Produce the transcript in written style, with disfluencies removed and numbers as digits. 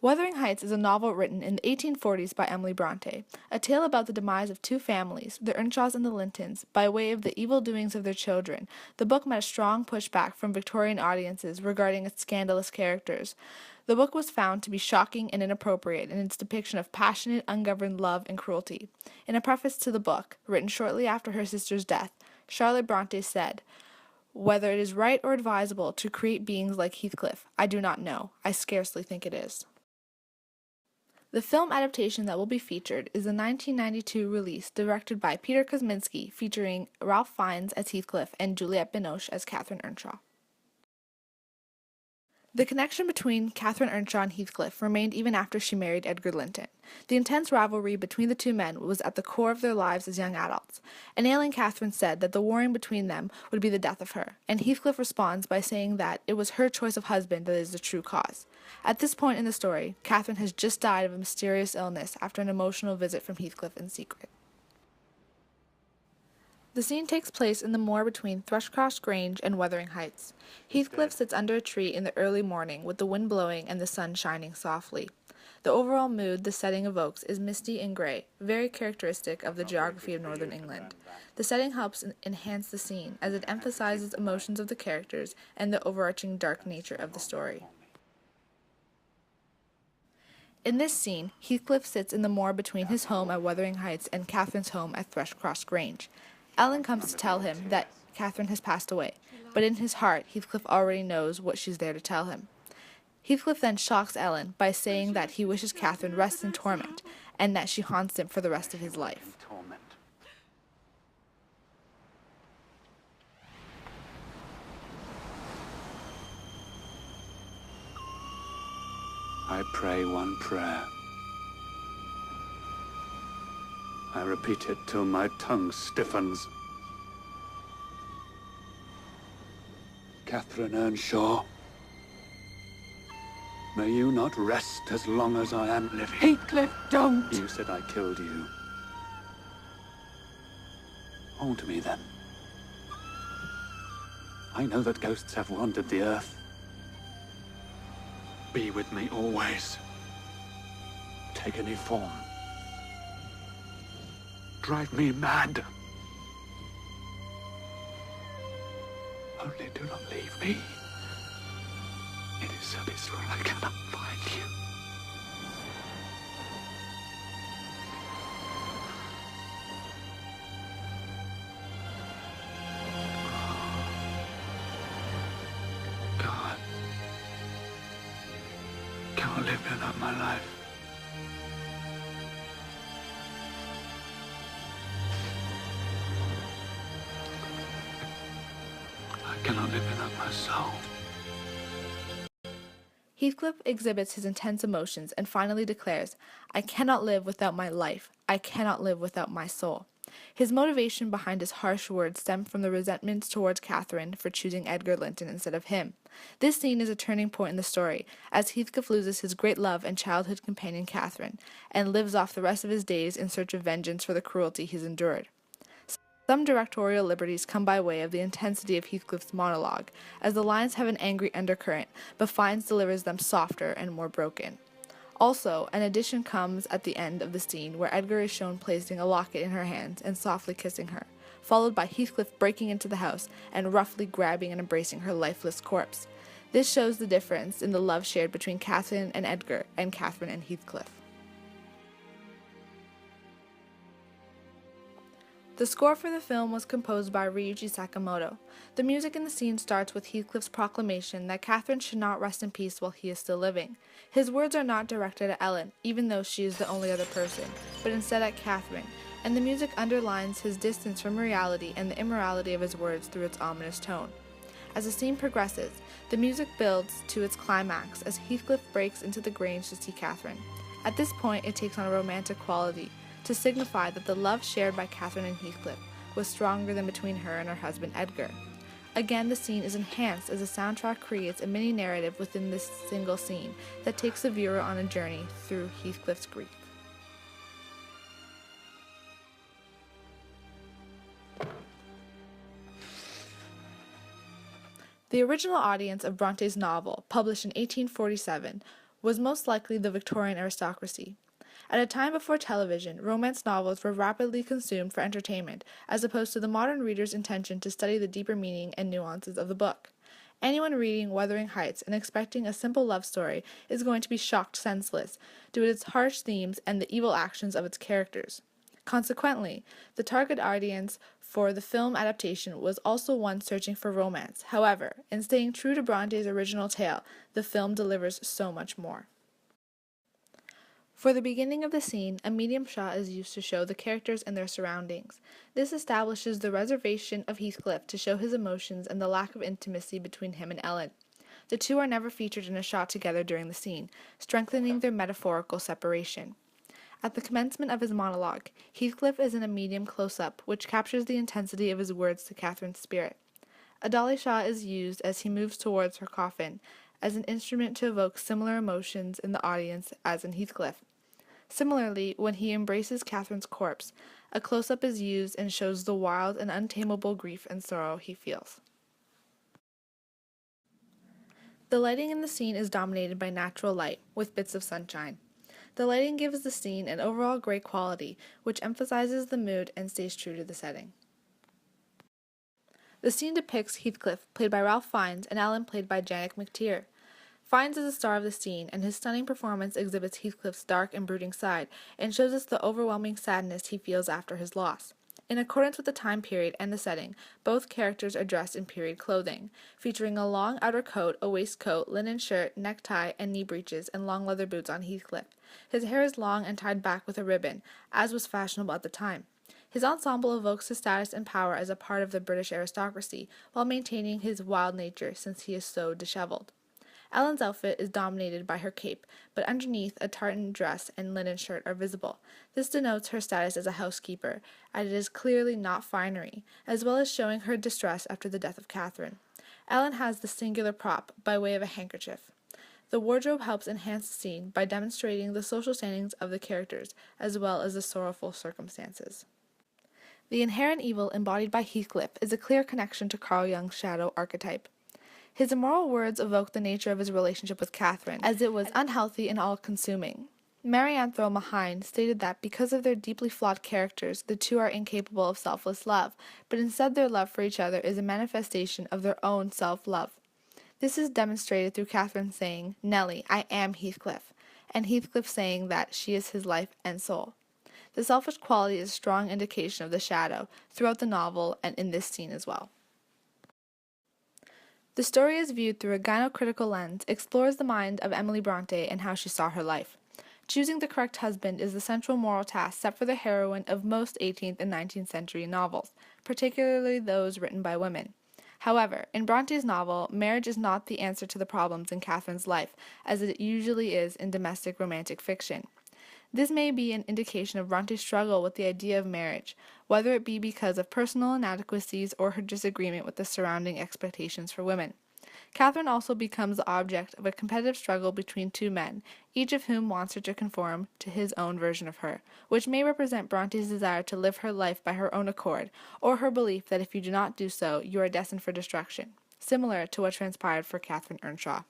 Wuthering Heights is a novel written in the 1840s by Emily Bronte, a tale about the demise of two families, the Earnshaws and the Lintons, by way of the evil doings of their children. The book met a strong pushback from Victorian audiences regarding its scandalous characters. The book was found to be shocking and inappropriate in its depiction of passionate, ungoverned love and cruelty. In a preface to the book, written shortly after her sister's death, Charlotte Bronte said, "Whether it is right or advisable to create beings like Heathcliff, I do not know. I scarcely think it is." The film adaptation that will be featured is the 1992 release directed by Peter Kosminski, featuring Ralph Fiennes as Heathcliff and Juliette Binoche as Catherine Earnshaw. The connection between Catherine Earnshaw and Heathcliff remained even after she married Edgar Linton. The intense rivalry between the two men was at the core of their lives as young adults, and ailing Catherine said that the warring between them would be the death of her, and Heathcliff responds by saying that it was her choice of husband that is the true cause. At this point in the story, Catherine has just died of a mysterious illness after an emotional visit from Heathcliff in secret. The scene takes place in the moor between Thrushcross Grange and Wuthering Heights. Heathcliff sits under a tree in the early morning with the wind blowing and the sun shining softly. The overall mood the setting evokes is misty and gray, very characteristic of the geography of northern England. The setting helps enhance the scene as it emphasizes emotions of the characters and the overarching dark nature of the story. In this scene, Heathcliff sits in the moor between his home at Wuthering Heights and Catherine's home at Thrushcross Grange. Ellen comes to tell him that Catherine has passed away, but in his heart, Heathcliff already knows what she's there to tell him. Heathcliff then shocks Ellen by saying that he wishes Catherine rests in torment, and that she haunts him for the rest of his life. I pray one prayer. I repeat it till my tongue stiffens. Catherine Earnshaw, may you not rest as long as I am living. Heathcliff, don't! You said I killed you. Hold me then. I know that ghosts have wandered the earth. Be with me always. Take any form. Drive me mad. Only do not leave me. It is so peaceful I cannot find you. God. Can't live without my life. I cannot live without my soul. Heathcliff exhibits his intense emotions and finally declares, "I cannot live without my life. I cannot live without my soul." His motivation behind his harsh words stemmed from the resentments towards Catherine for choosing Edgar Linton instead of him. This scene is a turning point in the story, as Heathcliff loses his great love and childhood companion Catherine, and lives off the rest of his days in search of vengeance for the cruelty he's endured. Some directorial liberties come by way of the intensity of Heathcliff's monologue, as the lines have an angry undercurrent, but Fiennes delivers them softer and more broken. Also, an addition comes at the end of the scene where Edgar is shown placing a locket in her hands and softly kissing her, followed by Heathcliff breaking into the house and roughly grabbing and embracing her lifeless corpse. This shows the difference in the love shared between Catherine and Edgar and Catherine and Heathcliff. The score for the film was composed by Ryuichi Sakamoto. The music in the scene starts with Heathcliff's proclamation that Catherine should not rest in peace while he is still living. His words are not directed at Ellen, even though she is the only other person, but instead at Catherine, and the music underlines his distance from reality and the immorality of his words through its ominous tone. As the scene progresses, the music builds to its climax as Heathcliff breaks into the Grange to see Catherine. At this point, it takes on a romantic quality, to signify that the love shared by Catherine and Heathcliff was stronger than between her and her husband Edgar. Again, the scene is enhanced as the soundtrack creates a mini-narrative within this single scene that takes the viewer on a journey through Heathcliff's grief. The original audience of Bronte's novel, published in 1847, was most likely the Victorian aristocracy. At a time before television, romance novels were rapidly consumed for entertainment, as opposed to the modern reader's intention to study the deeper meaning and nuances of the book. Anyone reading Wuthering Heights and expecting a simple love story is going to be shocked senseless due to its harsh themes and the evil actions of its characters. Consequently, the target audience for the film adaptation was also one searching for romance. However, in staying true to Bronte's original tale, the film delivers so much more. For the beginning of the scene, a medium shot is used to show the characters and their surroundings. This establishes the reservation of Heathcliff to show his emotions and the lack of intimacy between him and Ellen. The two are never featured in a shot together during the scene, strengthening their metaphorical separation. At the commencement of his monologue, Heathcliff is in a medium close-up, which captures the intensity of his words to Catherine's spirit. A dolly shot is used as he moves towards her coffin, as an instrument to evoke similar emotions in the audience as in Heathcliff. Similarly, when he embraces Catherine's corpse, a close-up is used and shows the wild and untamable grief and sorrow he feels. The lighting in the scene is dominated by natural light, with bits of sunshine. The lighting gives the scene an overall great quality, which emphasizes the mood and stays true to the setting. The scene depicts Heathcliff, played by Ralph Fiennes, and Ellen, played by Janet McTeer. Fiennes is the star of the scene, and his stunning performance exhibits Heathcliff's dark and brooding side, and shows us the overwhelming sadness he feels after his loss. In accordance with the time period and the setting, both characters are dressed in period clothing, featuring a long outer coat, a waistcoat, linen shirt, necktie, and knee breeches, and long leather boots on Heathcliff. His hair is long and tied back with a ribbon, as was fashionable at the time. His ensemble evokes his status and power as a part of the British aristocracy, while maintaining his wild nature since he is so disheveled. Ellen's outfit is dominated by her cape, but underneath a tartan dress and linen shirt are visible. This denotes her status as a housekeeper, and it is clearly not finery, as well as showing her distress after the death of Catherine. Ellen has the singular prop by way of a handkerchief. The wardrobe helps enhance the scene by demonstrating the social standings of the characters, as well as the sorrowful circumstances. The inherent evil embodied by Heathcliff is a clear connection to Carl Jung's shadow archetype. His immoral words evoke the nature of his relationship with Catherine, as it was unhealthy and all-consuming. Mary Anthro Mahine stated that because of their deeply flawed characters, the two are incapable of selfless love, but instead their love for each other is a manifestation of their own self-love. This is demonstrated through Catherine saying, "Nellie, I am Heathcliff," and Heathcliff saying that she is his life and soul. The selfish quality is a strong indication of the shadow throughout the novel and in this scene as well. The story is viewed through a gynocritical lens, explores the mind of Emily Bronte and how she saw her life. Choosing the correct husband is the central moral task set for the heroine of most 18th and 19th century novels, particularly those written by women. However, in Bronte's novel, marriage is not the answer to the problems in Catherine's life, as it usually is in domestic romantic fiction. This may be an indication of Bronte's struggle with the idea of marriage, whether it be because of personal inadequacies or her disagreement with the surrounding expectations for women. Catherine also becomes the object of a competitive struggle between two men, each of whom wants her to conform to his own version of her, which may represent Bronte's desire to live her life by her own accord, or her belief that if you do not do so, you are destined for destruction, similar to what transpired for Catherine Earnshaw.